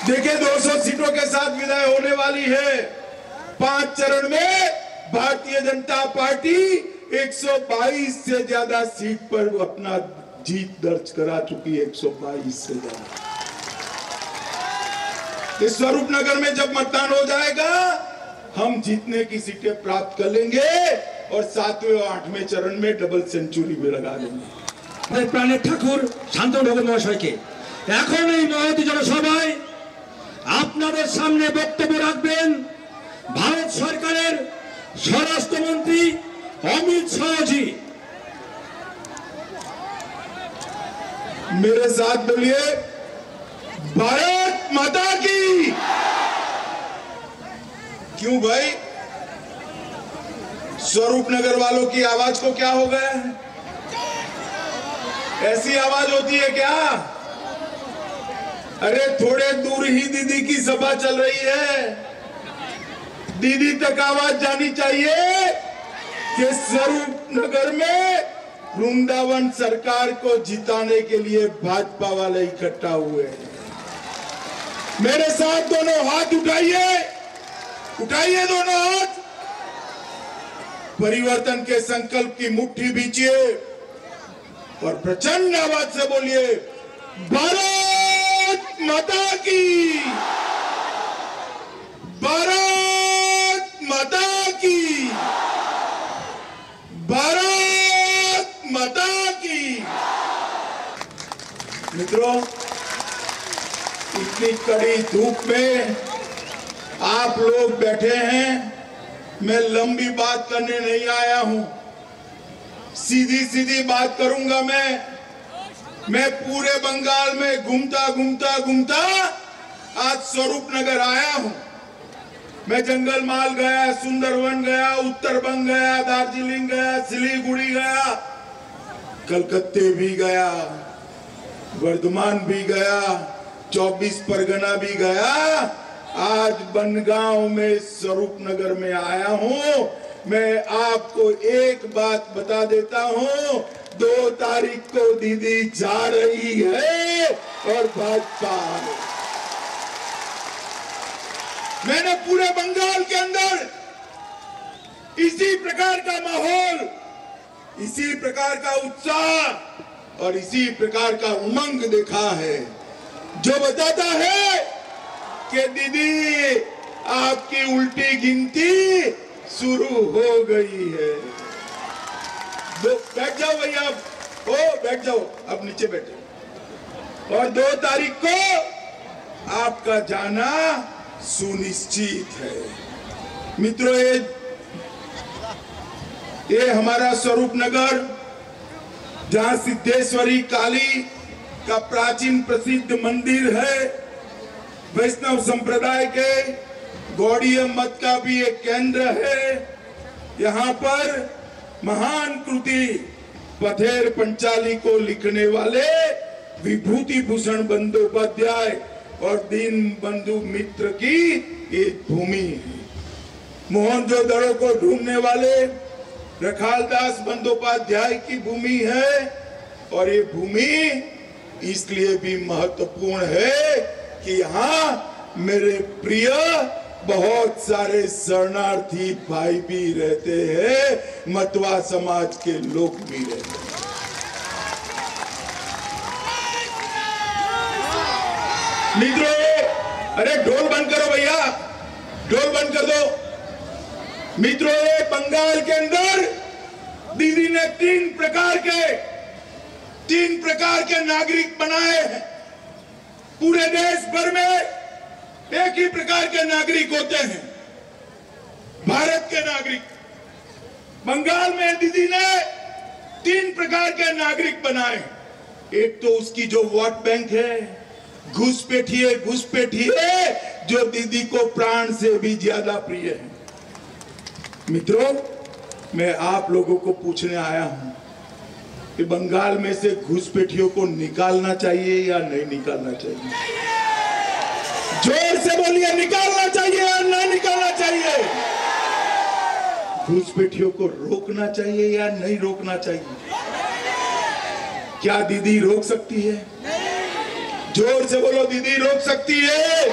देखिए 200 सीटों के साथ विदाई होने वाली है। 5 चरण में भारतीय जनता पार्टी 122 से ज्यादा सीट पर अपना जीत दर्ज करा चुकी है। 122 से ज्यादा। इस स्वरूपनगर में जब मतदान हो जाएगा हम जीतने की सीटें प्राप्त कर लेंगे और 7वें और 8वें चरण में डबल सेंचुरी भी लगा देंगे। प्राणेर ठाकुर शांतनु महाशय के এখন এই মহতী জনসভায় আপনাদের সামনে বক্তব্য রাখবেন ভারত সরকারের স্বরাষ্ট্রমন্ত্রী অমিত শাহ जी। मेरे साथ बोलिए भारत माता की। क्यों भाई, स्वरूपनगर वालों की आवाज को क्या हो गया है? ऐसी आवाज होती है क्या? अरे थोड़े दूर ही दीदी की सभा चल रही है। दीदी तक आवाज जानी चाहिए कि स्वरूपनगर में वृंदावन सरकार को जिताने के लिए भाजपा वाले इकट्ठा हुए हैं। मेरे साथ दोनों हाथ उठाइए, उठाइए दोनों हाथ। परिवर्तन के संकल्प की मुट्ठी बीचिए और प्रचंड आवाज से बोलिए भारत माता की, भारत माता की, भारत माता की। मित्रों, इतनी कड़ी धूप में आप लोग बैठे हैं। मैं लंबी बात करने नहीं आया हूं, सीधी सीधी बात करूंगा। मैं पूरे बंगाल में घूमता घूमता घूमता आज स्वरूपनगर आया हूं। मैं जंगल माल गया, सुंदरवन गया, उत्तरबंग गया, दार्जिलिंग गया, सिलीगुड़ी गया, कलकत्ते भी गया, वर्धमान भी गया, 24 परगना भी गया। आज बनगांव में स्वरूपनगर में आया हूं। मैं आपको एक बात बता देता हूं, 2 तारीख को दीदी जा रही है और भाजपा। मैंने पूरे बंगाल के अंदर इसी प्रकार का माहौल, इसी प्रकार का उत्साह और इसी प्रकार का उमंग देखा है जो बताता है कि दीदी आपकी उल्टी गिनती शुरू हो गई है। बैठ जाओ भैया, ओ बैठ जाओ, अब नीचे बैठो। और 2 तारीख को आपका जाना सुनिश्चित है। मित्रों, ये हमारा स्वरूपनगर जहां सिद्धेश्वरी काली का प्राचीन प्रसिद्ध मंदिर है, वैष्णव संप्रदाय के गौड़ीय मत का भी एक केंद्र है। यहाँ पर महान कृति पथेर पंचाली को लिखने वाले विभूति भूषण बंदोपाध्याय और दीन बंधु मित्र की ये भूमि है। मोहनजोदड़ो को ढूंढने वाले रखालदास बंदोपाध्याय की भूमि है। और ये भूमि इसलिए भी महत्वपूर्ण है कि यहाँ मेरे प्रिय बहुत सारे शरणार्थी भाई भी रहते हैं, मतवा समाज के लोग भी रहते हैं। मित्रों, अरे ढोल बंद करो भैया, ढोल बंद कर दो। मित्रों, बंगाल के अंदर दीदी ने 3 प्रकार के नागरिक बनाए हैं। पूरे देश भर में एक ही प्रकार के नागरिक होते हैं, भारत के नागरिक। बंगाल में दीदी ने 3 प्रकार के नागरिक बनाए। एक तो उसकी जो वोट बैंक है, घुसपैठी है, जो दीदी को प्राण से भी ज्यादा प्रिय है। मित्रों, मैं आप लोगों को पूछने आया हूं कि बंगाल में से घुसपैठियों को निकालना चाहिए या नहीं निकालना चाहिए? जोर से बोलिए, निकालना चाहिए या नहीं निकालना चाहिए? घुसपैठियों को रोकना चाहिए या नहीं रोकना चाहिए? क्या दीदी रोक सकती है? जोर से बोलो, दीदी रोक सकती है?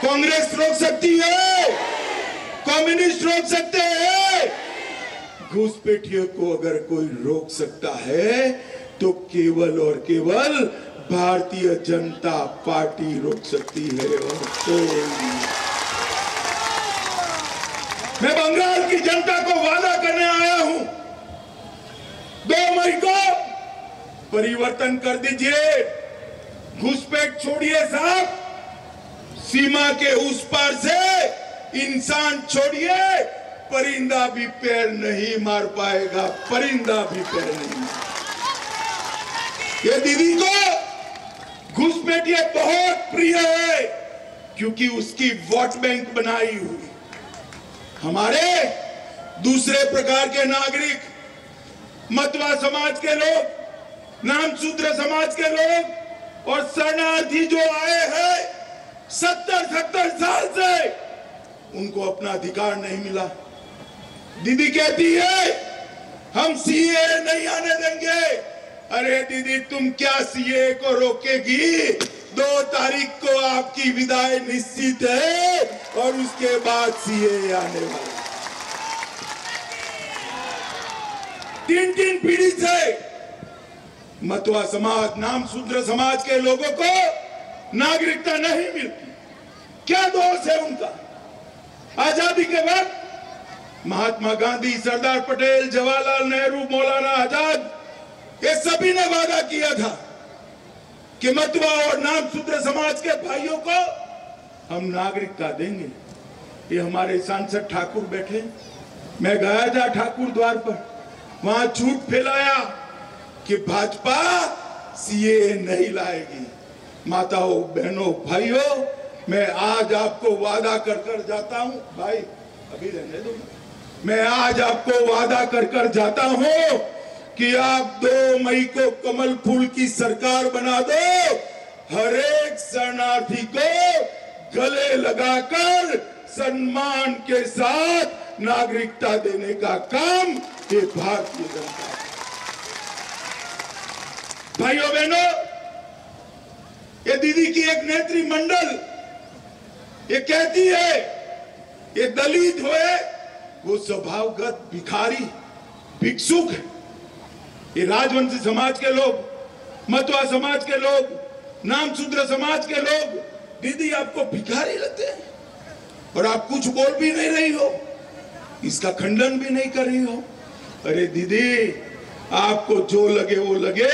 कांग्रेस रोक सकती है? कम्युनिस्ट रोक सकते हैं? घुसपैठियों को अगर कोई रोक सकता है तो केवल और केवल भारतीय जनता पार्टी रोक सकती है और कोई। मैं बंगाल की जनता को वादा करने आया हूं, 2 मई को परिवर्तन कर दीजिए। घुसपैठ छोड़िए साहब, सीमा के उस पार से इंसान छोड़िए, परिंदा भी पैर नहीं मार पाएगा, परिंदा भी पैर नहीं मार। ये दीदी को घुसपैठिया बहुत प्रिय है क्योंकि उसकी वोट बैंक बनाई हुई। हमारे दूसरे प्रकार के नागरिक, मतवा समाज के लोग, नामशूद्र समाज के लोग और शरणार्थी जो आए हैं 70-70 साल से, उनको अपना अधिकार नहीं मिला। दीदी कहती है हम सीए नहीं आने देंगे। अरे दीदी, तुम क्या सीए को रोकेगी? 2 तारीख को आपकी विदाई निश्चित है और उसके बाद सीए आने वाला। 3 पीढ़ी से मतवा समाज, नामशूद्र समाज के लोगों को नागरिकता नहीं मिलती। क्या दोष है उनका? आजादी के वक्त महात्मा गांधी, सरदार पटेल, जवाहरलाल नेहरू, मौलाना आजाद, ये सभी ने वादा किया था कि मतवा और नामशूद्र समाज के भाइयों को हम नागरिकता देंगे। ये हमारे सांसद ठाकुर बैठे, मैं गया था ठाकुर द्वार पर, वहां झूठ फैलाया कि भाजपा सीए नहीं लाएगी। माताओं, बहनों, भाइयों, मैं आज आपको वादा कर कर जाता हूं, भाई अभी रहने दो, मैं आज आपको वादा कर कर जाता हूं कि आप 2 मई को कमल फूल की सरकार बना दो। हर एक शरणार्थी को गले लगाकर सम्मान के साथ नागरिकता देने का काम ये भारतीय जनता। भाइयों बहनों, ये दीदी की एक नेत्री मंडल ये कहती है ये दलित हुए वो स्वभावगत भिखारी, भिक्षुक है। ये राजवंशी समाज के लोग, मतवा समाज के लोग, नामशूद्र समाज के लोग दीदी आपको भिखारी लगते हैं और आप कुछ बोल भी नहीं रही हो, इसका खंडन भी नहीं कर रही हो। अरे दीदी, आपको जो लगे वो लगे,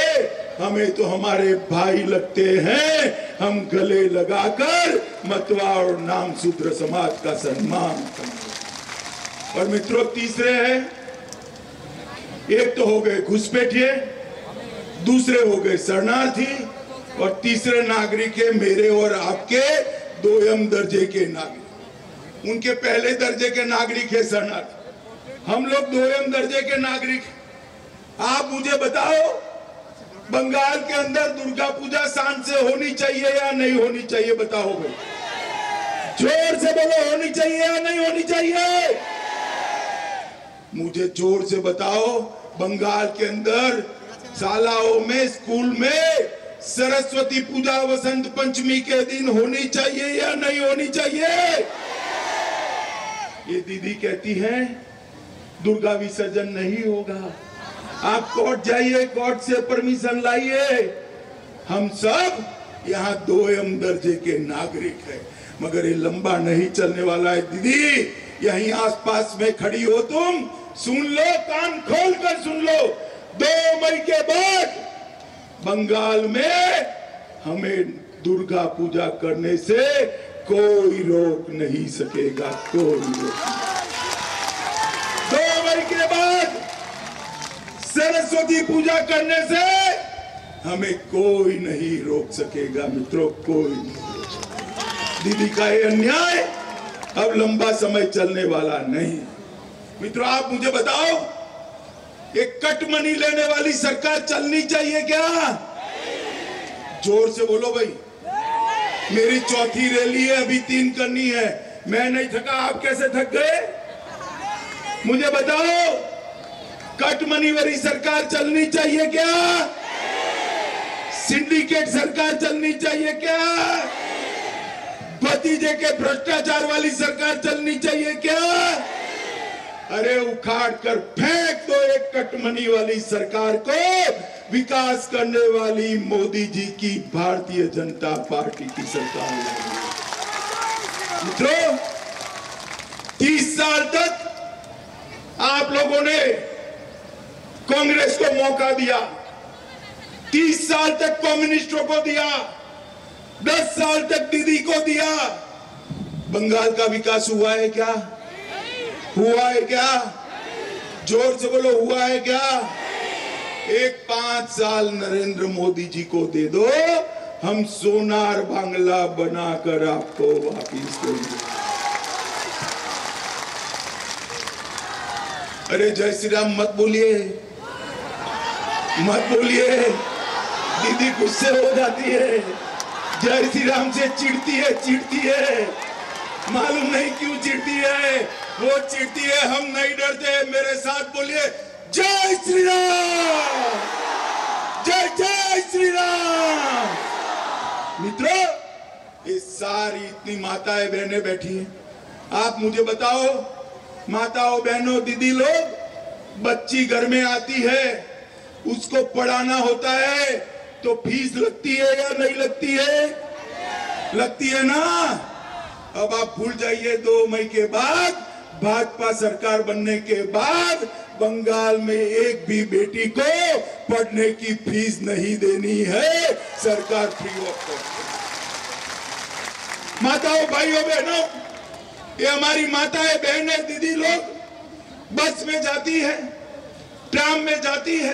हमें तो हमारे भाई लगते हैं। हम गले लगाकर मतवा और नामशूद्र समाज का सम्मान करें। और मित्रों, तीसरे हैं, एक तो हो गए घुसपैठिए, दूसरे हो गए शरणार्थी और तीसरे नागरिक है मेरे और आपके 2ym दर्जे के नागरिक। उनके पहले दर्जे के नागरिक है शरणार्थी, हम लोग 2ym दर्जे के नागरिक। आप मुझे बताओ, बंगाल के अंदर दुर्गा पूजा शान से होनी चाहिए या नहीं होनी चाहिए? बताओ भाई, जोर से बोलो, होनी चाहिए या नहीं होनी चाहिए? मुझे जोर से बताओ, बंगाल के अंदर शालाओं में, स्कूल में सरस्वती पूजा वसंत पंचमी के दिन होनी चाहिए या नहीं होनी चाहिए? ये दीदी कहती है दुर्गा विसर्जन नहीं होगा। आप कोर्ट जाइए, कोर्ट से परमिशन लाइए। हम सब यहाँ 2ym दर्जे के नागरिक हैं, मगर ये लंबा नहीं चलने वाला है। दीदी, यहीं आसपास में खड़ी हो तुम, सुन लो, कान खोल कर सुन लो, 2 मई के बाद बंगाल में हमें दुर्गा पूजा करने से कोई रोक नहीं सकेगा, कोई रोक। 2 मई के बाद सरस्वती पूजा करने से हमें कोई नहीं रोक सकेगा मित्रों, कोई नहीं रोक सकेगा। दीदी का ये अन्याय अब लंबा समय चलने वाला नहीं। मित्रों, आप मुझे बताओ, एक कट मनी लेने वाली सरकार चलनी चाहिए क्या? जोर से बोलो भाई। मेरी 4थी रैली है, अभी 3 करनी है। मैं नहीं थका, आप कैसे थक गए? मुझे बताओ, कट मनी वाली सरकार चलनी चाहिए क्या? सिंडिकेट सरकार चलनी चाहिए क्या? भतीजे के भ्रष्टाचार वाली सरकार चलनी चाहिए क्या? अरे उखाड़ कर फेंक दो एक कटमनी वाली सरकार को, विकास करने वाली मोदी जी की भारतीय जनता पार्टी की सरकार। मित्रों, 30 साल तक आप लोगों ने कांग्रेस को मौका दिया, 30 साल तक कम्युनिस्टों को दिया, 10 साल तक दीदी को दिया। बंगाल का विकास हुआ है क्या? हुआ है क्या? जोर से बोलो, हुआ है क्या? एक 5 साल नरेंद्र मोदी जी को दे दो, हम सोनार बांग्ला बनाकर आपको वापिस देंगे। अरे जय श्री राम मत बोलिए, मत बोलिए, दीदी गुस्से हो जाती है। जय श्री राम से चिढ़ती है, मालूम नहीं क्यों चिढ़ती है, वो चिढ़ती है, हम नहीं डरते। मेरे साथ बोलिए, जय श्री राम, जय जय श्री राम। मित्रों, ये सारी इतनी माताएं बहनें बैठी हैं, आप मुझे बताओ, माताओं बहनों दीदी लोग, बच्ची घर में आती है, उसको पढ़ाना होता है तो फीस लगती है या नहीं लगती है? लगती है ना। अब आप भूल जाइए, 2 मई के बाद, भाजपा सरकार बनने के बाद बंगाल में एक भी बेटी को पढ़ने की फीस नहीं देनी है, सरकार फ्री ऑफ कॉस्ट। माताओं भाइयों बहनों, ये हमारी माताएं बहनें दीदी लोग बस में जाती है, ट्राम में जाती है,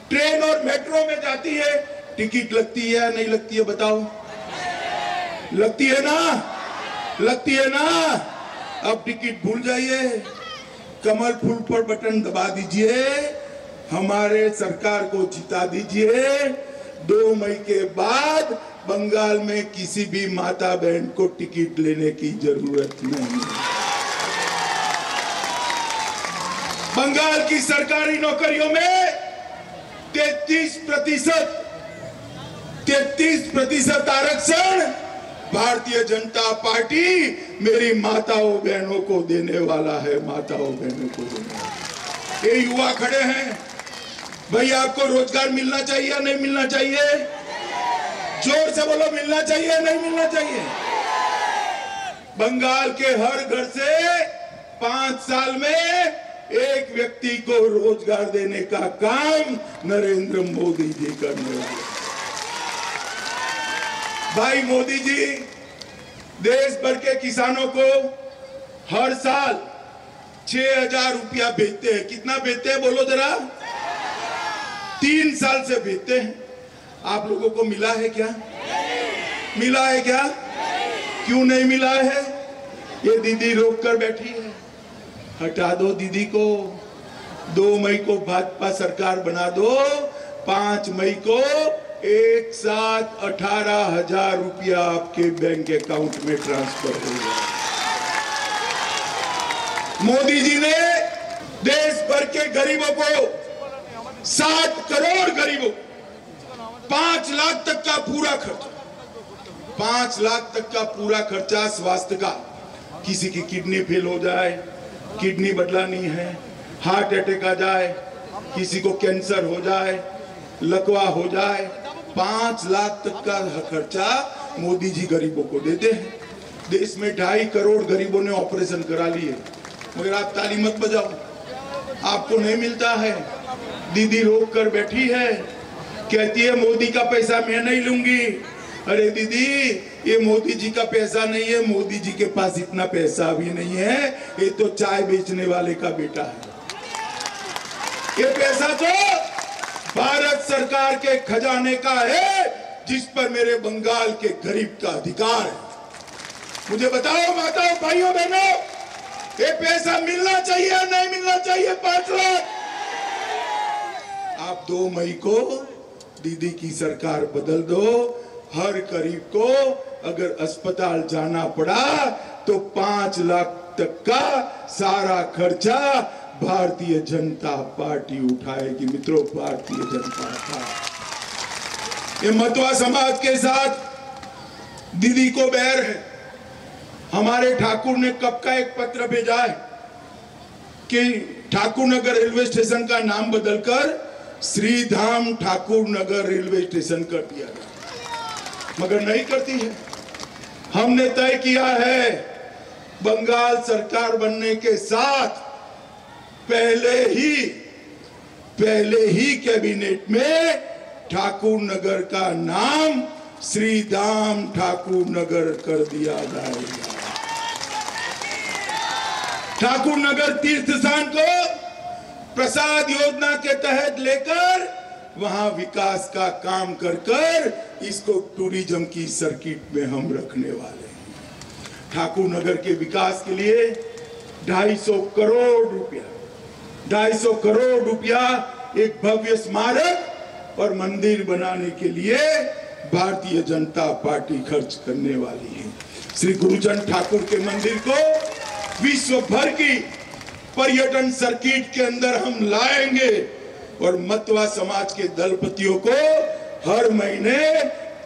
ट्रेन और मेट्रो में जाती है, टिकट लगती है या नहीं लगती है? बताओ, लगती है ना, लगती है ना। अब टिकट भूल जाइए, कमल फूल पर बटन दबा दीजिए, हमारे सरकार को जिता दीजिए। 2 मई के बाद बंगाल में किसी भी माता बहन को टिकट लेने की जरूरत नहीं। बंगाल की सरकारी नौकरियों में 33% आरक्षण भारतीय जनता पार्टी मेरी माताओं बहनों को देने वाला है, माताओं बहनों को देने वाला। ये युवा खड़े हैं, भाई आपको रोजगार मिलना चाहिए या नहीं मिलना चाहिए? जोर से बोलो, मिलना चाहिए नहीं मिलना चाहिए? बंगाल के हर घर से 5 साल में एक व्यक्ति को रोजगार देने का काम नरेंद्र मोदी जी करने वाले। भाई मोदी जी देश भर के किसानों को हर साल 6,000 रुपया भेजते हैं। कितना भेजते हैं बोलो जरा? 3 साल से भेजते हैं। आप लोगों को मिला है क्या? मिला है क्या? क्यों नहीं मिला है? ये दीदी रोक कर बैठी है। हटा दो दीदी को, 2 मई को भाजपा सरकार बना दो, 5 मई को एक साथ 18,000 रुपया आपके बैंक अकाउंट में ट्रांसफर होगा। मोदी जी ने देश भर के गरीबों को, 7 करोड़ गरीबों, 5 लाख तक का पूरा खर्चा, 5 लाख तक का पूरा खर्चा स्वास्थ्य का। किसी की किडनी फेल हो जाए, किडनी बदलानी है, हार्ट अटैक आ जाए, किसी को कैंसर हो जाए, लकवा हो जाए, 5 लाख तक का खर्चा मोदी जी गरीबों को देते हैं। देश में 2.5 करोड़ गरीबों ने ऑपरेशन करा लिए, मगर आप ताली मत बजाओ, आपको नहीं मिलता है। दीदी रोक कर बैठी है, कहती है मोदी का पैसा मैं नहीं लूंगी। अरे दीदी, ये मोदी जी का पैसा नहीं है, मोदी जी के पास इतना पैसा भी नहीं है, ये तो चाय बेचने वाले का बेटा है। ये पैसा तो भारत सरकार के खजाने का है, जिस पर मेरे बंगाल के गरीब का अधिकार है। मुझे बताओ माताओं भाइयों बहनों, ये पैसा मिलना चाहिए या नहीं मिलना चाहिए? 5 लाख। आप 2 मई को दीदी की सरकार बदल दो, हर गरीब को अगर अस्पताल जाना पड़ा तो 5 लाख तक का सारा खर्चा भारतीय जनता पार्टी उठाएगी। मित्रों, भारतीय जनता पार्टी। ये मतवा समाज के साथ दीदी को बैर है, हमारे ठाकुर ने कब का एक पत्र भेजा है कि ठाकुर नगर रेलवे स्टेशन का नाम बदलकर श्रीधाम ठाकुर नगर रेलवे स्टेशन कर दिया गया, मगर नहीं करती है। हमने तय किया है बंगाल सरकार बनने के साथ पहले ही कैबिनेट में ठाकुर नगर का नाम श्रीधाम ठाकुर नगर कर दिया जाएगा। ठाकुर नगर तीर्थ स्थान को प्रसाद योजना के तहत लेकर वहां विकास का काम कर इसको टूरिज्म की सर्किट में हम रखने वाले हैं। ठाकुर नगर के विकास के लिए 250 करोड़ रुपया एक भव्य स्मारक और मंदिर बनाने के लिए भारतीय जनता पार्टी खर्च करने वाली है। श्री गुरुचंद ठाकुर के मंदिर को विश्व भर की पर्यटन सर्किट के अंदर हम लाएंगे और मतवा समाज के दलपतियों को हर महीने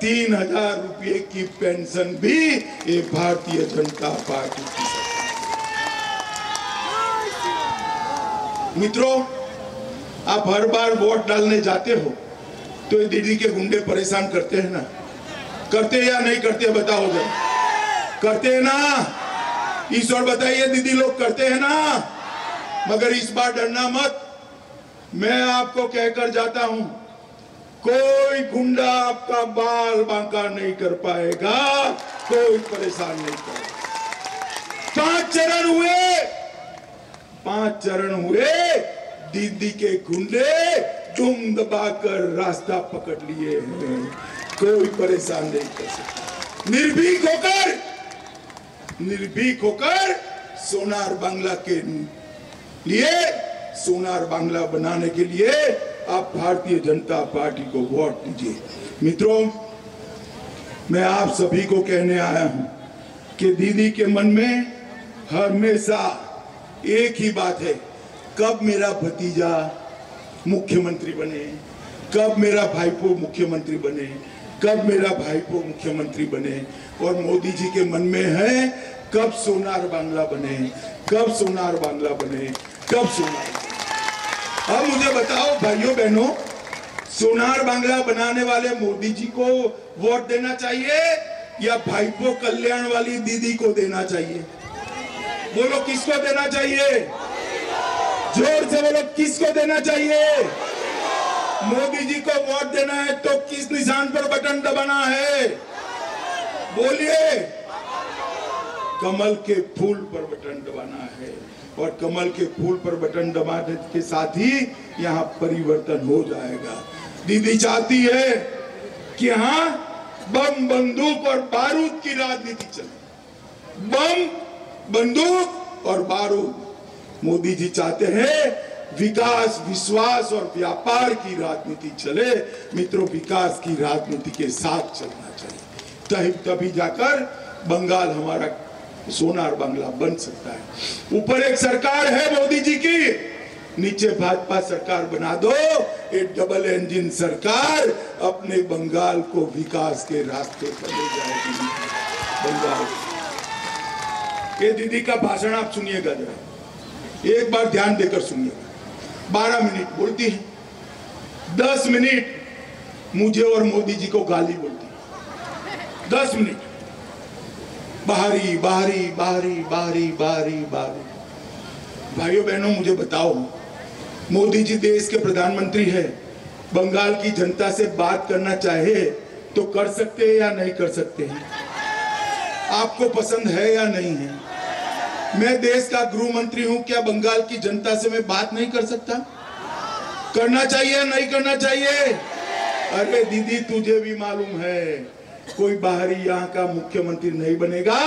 3000 रुपये की पेंशन भी ये भारतीय जनता पार्टी की मित्रों, आप हर बार वोट डालने जाते हो तो ये दीदी के गुंडे परेशान करते हैं ना, करते या नहीं करते बताओ जरा, करते हैं ना? ईश्वर बताइए दीदी लोग करते हैं ना? मगर इस बार डरना मत, मैं आपको कहकर जाता हूं कोई गुंडा आपका बाल बांका नहीं कर पाएगा, कोई परेशान नहीं करेगा। 5 चरण हुए, दीदी के गुंडे तुम दबाकर रास्ता पकड़ लिए हैं, कोई परेशान नहीं कर सकता। निर्भीक होकर सोनार बांग्ला के लिए, सोनार बांग्ला बनाने के लिए आप भारतीय जनता पार्टी को वोट दीजिए। मित्रों, मैं आप सभी को कहने आया हूं कि दीदी के मन में हमेशा एक ही बात है, कब मेरा भतीजा मुख्यमंत्री बने, कब मेरा भाईपो मुख्यमंत्री बने, कब मेरा भाईपो मुख्यमंत्री बने। और मोदी जी के मन में है कब सोनार बांग्ला बने, कब सोनार बांग्ला बने, कब सोनार। अब मुझे बताओ भाइयों बहनों, सोनार बांग्ला बनाने वाले मोदी जी को वोट देना चाहिए या भाईपो कल्याण वाली दीदी को देना चाहिए? बोलो किसको देना चाहिए? जोर से बोलो किसको देना चाहिए? मोदी जी को वोट देना है तो किस निशान पर बटन दबाना है? बोलिए। कमल के फूल पर बटन दबाना है और कमल के फूल पर बटन दबाने के साथ ही यहाँ परिवर्तन हो जाएगा। दीदी चाहती है कि यहाँ बम बंदूक और बारूद की राजनीति चले, बम बंदूक और बारूद। मोदी जी चाहते हैं विकास, विश्वास और व्यापार की राजनीति चले। मित्रों, विकास की राजनीति के साथ चलना चाहिए, तभी जाकर बंगाल हमारा सोनार बांग्ला बन सकता है। ऊपर एक सरकार है मोदी जी की, नीचे भाजपा सरकार बना दो, एक डबल इंजन सरकार अपने बंगाल को विकास के रास्ते पर ले जाएगी। बंगाल, ये दीदी का भाषण आप सुनिएगा जरा, एक बार ध्यान देकर सुनिएगा। 12 मिनट बोलती है, 10 मिनट मुझे और मोदी जी को गाली बोलती है, 10 मिनट बाहरी बाहरी बाहरी बाहरी बाहरी बाहरी। भाइयों बहनों, मुझे बताओ, मोदी जी देश के प्रधानमंत्री है, बंगाल की जनता से बात करना चाहे तो कर सकते हैं या नहीं कर सकते हैं? आपको पसंद है या नहीं है? मैं देश का गृह मंत्री हूं, क्या बंगाल की जनता से मैं बात नहीं कर सकता? करना चाहिए या नहीं करना चाहिए? अरे दीदी, तुझे भी मालूम है कोई बाहरी यहाँ का मुख्यमंत्री नहीं बनेगा,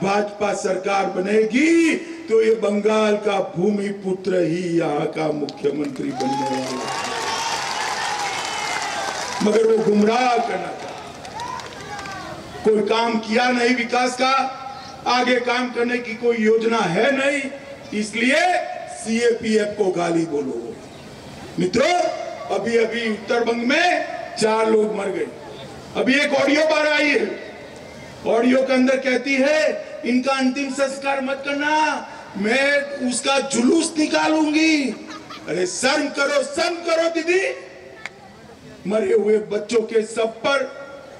भाजपा सरकार बनेगी तो ये बंगाल का भूमि पुत्र ही यहाँ का मुख्यमंत्री बनने वाला है। मगर वो गुमराह करना था, कोई काम किया नहीं विकास का, आगे काम करने की कोई योजना है नहीं, इसलिए सीएपीएफ को गाली बोलो। मित्रों, अभी अभी उत्तर बंग में 4 लोग मर गए। अभी एक ऑडियो बार आई है, ऑडियो के अंदर कहती है इनका अंतिम संस्कार मत करना, मैं उसका जुलूस निकालूंगी। अरे शर्म करो दीदी। मरे हुए बच्चों के सब पर,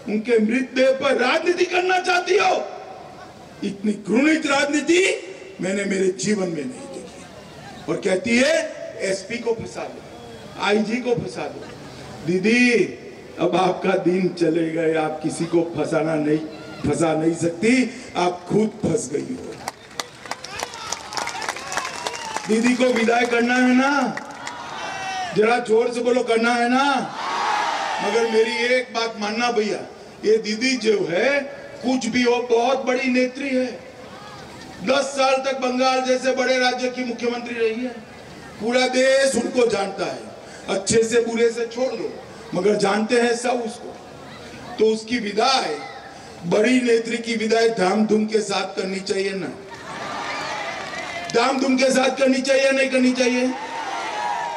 उनके मृतदेह पर राजनीति करना चाहती हो? इतनी घृणित राजनीति मैंने मेरे जीवन में नहीं देखी। और कहती है एसपी को फंसा दो, आईजी को फंसा दो। दीदी अब आपका दिन चले गए, आप किसी को फंसा नहीं सकती, आप खुद फंस गई हो। दीदी को विदाई करना है ना, जरा जोर से बोलो, करना है ना। मगर मेरी एक बात मानना भैया, ये दीदी जो है कुछ भी हो बहुत बड़ी नेत्री है। 10 साल तक बंगाल जैसे बड़े राज्य की मुख्यमंत्री रही है, पूरा देश उनको जानता है। अच्छे से बुरे से छोड़ दो, मगर जानते हैं सब उसको। तो उसकी विदाई, बड़ी नेत्री की विदाई धामधूम के साथ करनी चाहिए ना, धामधूम के साथ करनी चाहिए, नहीं करनी चाहिए?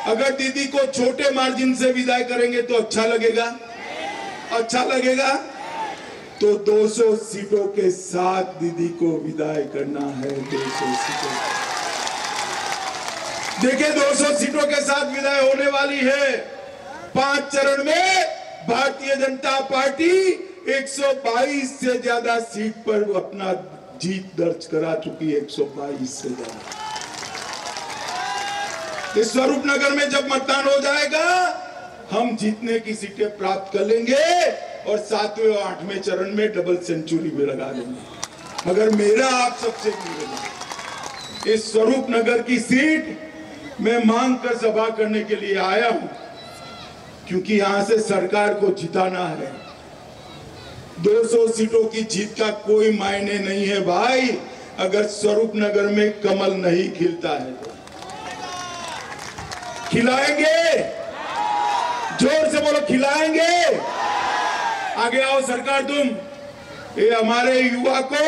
अगर दीदी को छोटे मार्जिन से विदाई करेंगे तो अच्छा लगेगा? अच्छा लगेगा? तो 200 सीटों के साथ दीदी को विदाई करना है। 200 सीटों, देखिए 200 सीटों के साथ विदाई होने वाली है। 5 चरण में भारतीय जनता पार्टी 122 से ज्यादा सीट पर अपना जीत दर्ज करा चुकी है। 122 से ज्यादा। इस स्वरूपनगर में जब मतदान हो जाएगा, हम जीतने की सीटें प्राप्त कर लेंगे और 7वें और 8वें चरण में डबल सेंचुरी भी लगा देंगे। मगर मेरा आप सबसे निवेदन, इस स्वरूपनगर की सीट मैं मांग कर सभा करने के लिए आया हूं, क्योंकि यहां से सरकार को जिताना है। 200 सीटों की जीत का कोई मायने नहीं है भाई, अगर स्वरूपनगर में कमल नहीं खिलता है तो। खिलाएंगे, जोर से बोलो, खिलाएंगे। आगे आओ सरकार, तुम ये हमारे युवा को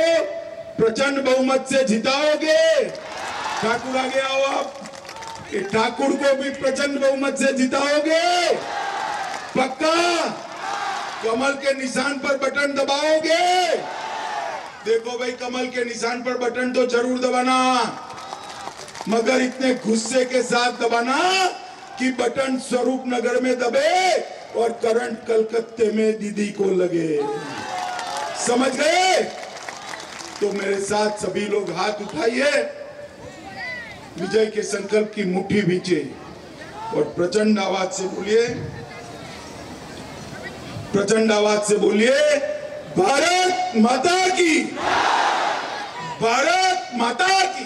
प्रचंड बहुमत से जिताओगे। ठाकुर आगे आओ आप, ये ठाकुर को भी प्रचंड बहुमत से जिताओगे? पक्का? कमल के निशान पर बटन दबाओगे? देखो भाई, कमल के निशान पर बटन तो जरूर दबाना, मगर इतने गुस्से के साथ दबाना कि बटन स्वरूपनगर में दबे और करंट कलकत्ते में दीदी को लगे। समझ गए? तो मेरे साथ सभी लोग हाथ उठाइए, विजय के संकल्प की मुट्ठी भींचे और प्रचंड आवाज से बोलिए, प्रचंड आवाज से बोलिए, भारत माता की, भारत माता की,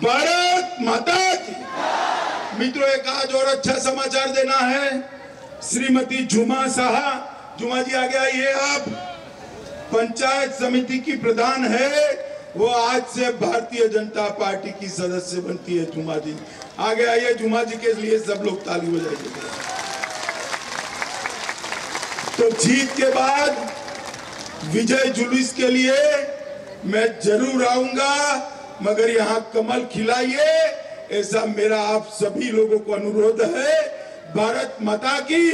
भारत माता की। मित्रों, एक आज और अच्छा समाचार देना है। श्रीमती झुमा साहा, झुमा जी आगे आइए, आप पंचायत समिति की प्रधान है, वो आज से भारतीय जनता पार्टी की सदस्य बनती है। झुमा जी आगे आइए, झुमा जी के लिए सब लोग ताली बजाइए। तो जीत के बाद विजय जुलूस के लिए मैं जरूर आऊंगा, मगर यहाँ कमल खिलाइए, ऐसा मेरा आप सभी लोगों को अनुरोध है। भारत माता की।